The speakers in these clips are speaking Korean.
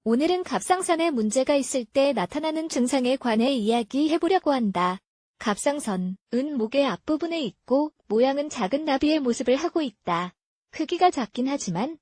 오늘은 갑상선에 문제가 있을 때 나타나는 증상에 관해 이야기해보려고 한다. 갑상선은 목의 앞부분에 있고 모양은 작은 나비의 모습을 하고 있다. 크기가 작긴 하지만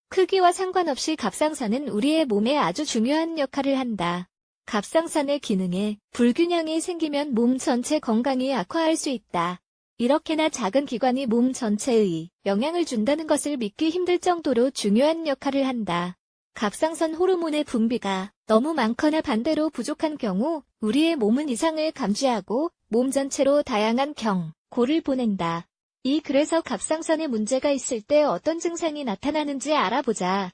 크기와 상관없이 갑상선은 우리의 몸에 아주 중요한 역할을 한다. 갑상선의 기능에 불균형이 생기면 몸 전체 건강이 악화할 수 있다. 이렇게나 작은 기관이 몸 전체에 영향을 준다는 것을 믿기 힘들 정도로 중요한 역할을 한다. 갑상선 호르몬의 분비가 너무 많거나 반대로 부족한 경우 우리의 몸은 이상을 감지하고 몸 전체로 다양한 경고를 보낸다. 그래서 갑상선에 문제가 있을 때 어떤 증상이 나타나는지 알아보자.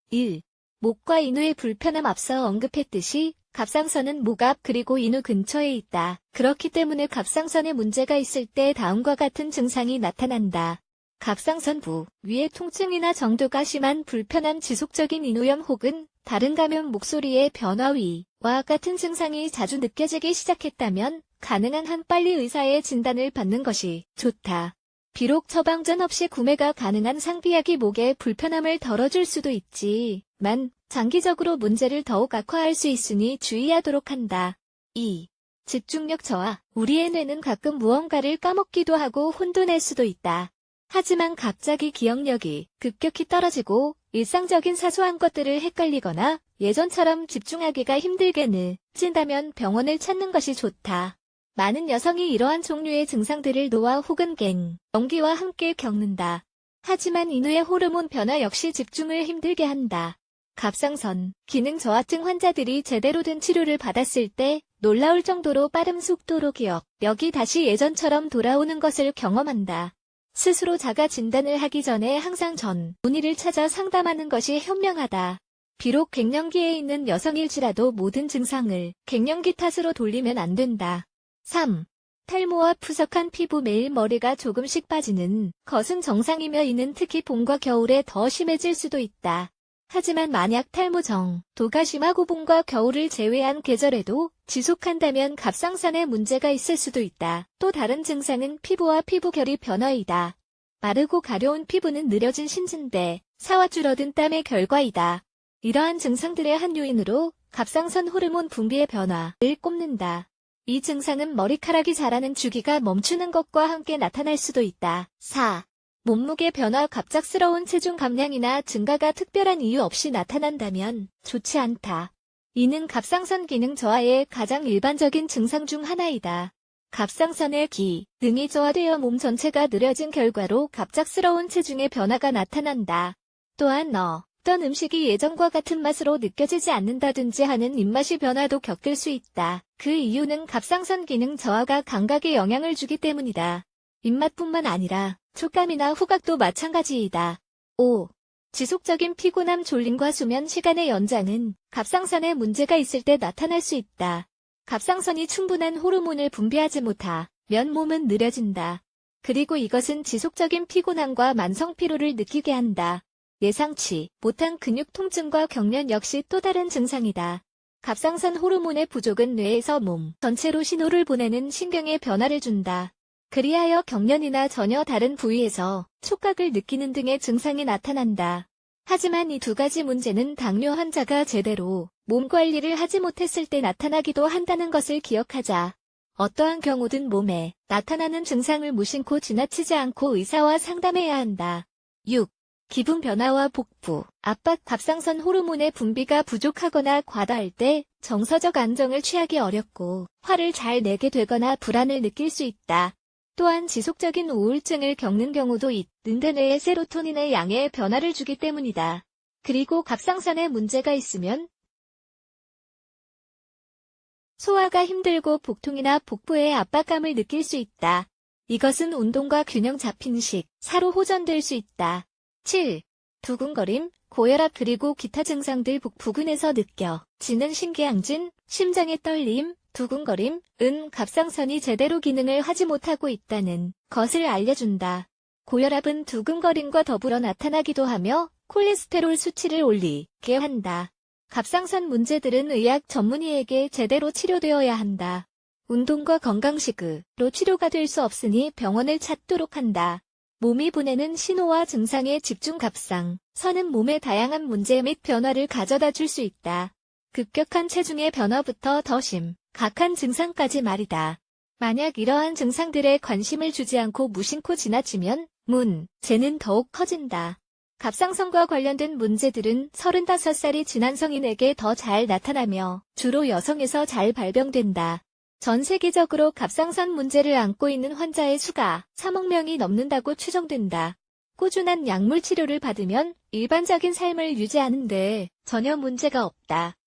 1. 목과 인후의 불편함. 앞서 언급했듯이 갑상선은 목 앞 그리고 인후 근처에 있다. 그렇기 때문에 갑상선에 문제가 있을 때 다음과 같은 증상이 나타난다. 갑상선 부위의 통증이나 정도가 심한 불편함, 지속적인 인후염 혹은 다른 감염, 목소리의 변화 위와 같은 증상이 자주 느껴지기 시작했다면 가능한 한 빨리 의사의 진단을 받는 것이 좋다. 비록 처방전 없이 구매가 가능한 상비약이 목의 불편함을 덜어줄 수도 있지만 장기적으로 문제를 더욱 악화할 수 있으니 주의하도록 한다. 2. 집중력 저하. 우리의 뇌는 가끔 무언가를 까먹기도 하고 혼돈할 수도 있다. 하지만 갑자기 기억력이 급격히 떨어지고 일상적인 사소한 것들을 헷갈리거나 예전처럼 집중하기가 힘들게 느껴진다면 병원을 찾는 것이 좋다. 많은 여성이 이러한 종류의 증상들을 노화 혹은 갱년기와 함께 겪는다. 하지만 인후의 호르몬 변화 역시 집중을 힘들게 한다. 갑상선 기능 저하증 환자들이 제대로 된 치료를 받았을 때 놀라울 정도로 빠른 속도로 기억력이 다시 예전처럼 돌아오는 것을 경험한다. 스스로 자가 진단을 하기 전에 항상 전문의를 찾아 상담하는 것이 현명하다. 비록 갱년기에 있는 여성일지라도 모든 증상을 갱년기 탓으로 돌리면 안 된다. 3. 탈모와 푸석한 피부. 매일 머리가 조금씩 빠지는 것은 정상이며 이는 특히 봄과 겨울에 더 심해질 수도 있다. 하지만 만약 탈모 정도가 심하고 봄과 겨울을 제외한 계절에도 지속한다면 갑상선에 문제가 있을 수도 있다. 또 다른 증상은 피부와 피부결이 변화이다. 마르고 가려운 피부는 느려진 신진대사와 줄어든 땀의 결과이다. 이러한 증상들의 한 요인으로 갑상선 호르몬 분비의 변화를 꼽는다. 이 증상은 머리카락이 자라는 주기가 멈추는 것과 함께 나타날 수도 있다. 4. 몸무게 변화. 갑작스러운 체중 감량이나 증가가 특별한 이유 없이 나타난다면 좋지 않다. 이는 갑상선 기능 저하의 가장 일반적인 증상 중 하나이다. 갑상선의 기능이 저하되어 몸 전체가 느려진 결과로 갑작스러운 체중의 변화가 나타난다. 또한 어떤 음식이 예전과 같은 맛으로 느껴지지 않는다든지 하는 입맛이 변화도 겪을 수 있다. 그 이유는 갑상선 기능 저하가 감각에 영향을 주기 때문이다. 입맛뿐만 아니라 촉감이나 후각도 마찬가지이다. 5. 지속적인 피곤함, 졸림과 수면 시간의 연장은 갑상선에 문제가 있을 때 나타날 수 있다. 갑상선이 충분한 호르몬을 분비하지 못하면 몸은 느려진다. 그리고 이것은 지속적인 피곤함과 만성 피로를 느끼게 한다. 예상치 못한 근육 통증과 경련 역시 또 다른 증상이다. 갑상선 호르몬의 부족은 뇌에서 몸 전체로 신호를 보내는 신경에 변화를 준다. 그리하여 경련이나 전혀 다른 부위에서 촉각을 느끼는 등의 증상이 나타난다. 하지만 이 두 가지 문제는 당뇨 환자가 제대로 몸 관리를 하지 못했을 때 나타나기도 한다는 것을 기억하자. 어떠한 경우든 몸에 나타나는 증상을 무심코 지나치지 않고 의사와 상담해야 한다. 6. 기분 변화와 복부, 압박. 갑상선 호르몬의 분비가 부족하거나 과다할 때 정서적 안정을 취하기 어렵고 화를 잘 내게 되거나 불안을 느낄 수 있다. 또한 지속적인 우울증을 겪는 경우도 있는데 뇌의 세로토닌의 양에 변화를 주기 때문이다. 그리고 갑상선에 문제가 있으면 소화가 힘들고 복통이나 복부에 압박감을 느낄 수 있다. 이것은 운동과 균형 잡힌 식사로 호전될 수 있다. 7. 두근거림, 고혈압 그리고 기타 증상들. 부근에서 느껴지는 심계항진, 심장의 떨림, 두근거림은 갑상선이 제대로 기능을 하지 못하고 있다는 것을 알려준다. 고혈압은 두근거림과 더불어 나타나기도 하며 콜레스테롤 수치를 올리게 한다. 갑상선 문제들은 의학 전문의에게 제대로 치료되어야 한다. 운동과 건강식으로 치료가 될 수 없으니 병원을 찾도록 한다. 몸이 보내는 신호와 증상에 집중 갑상선은 몸의 다양한 문제 및 변화를 가져다 줄 수 있다. 급격한 체중의 변화부터 더 심각한 증상까지 말이다. 만약 이러한 증상들에 관심을 주지 않고 무심코 지나치면 문제는 더욱 커진다. 갑상선과 관련된 문제들은 35살이 지난 성인에게 더 잘 나타나며 주로 여성에서 잘 발병된다. 전 세계적으로 갑상선 문제를 앓고 있는 환자의 수가 3억 명이 넘는다고 추정된다. 꾸준한 약물 치료를 받으면 일반적인 삶을 유지하는 데 전혀 문제가 없다.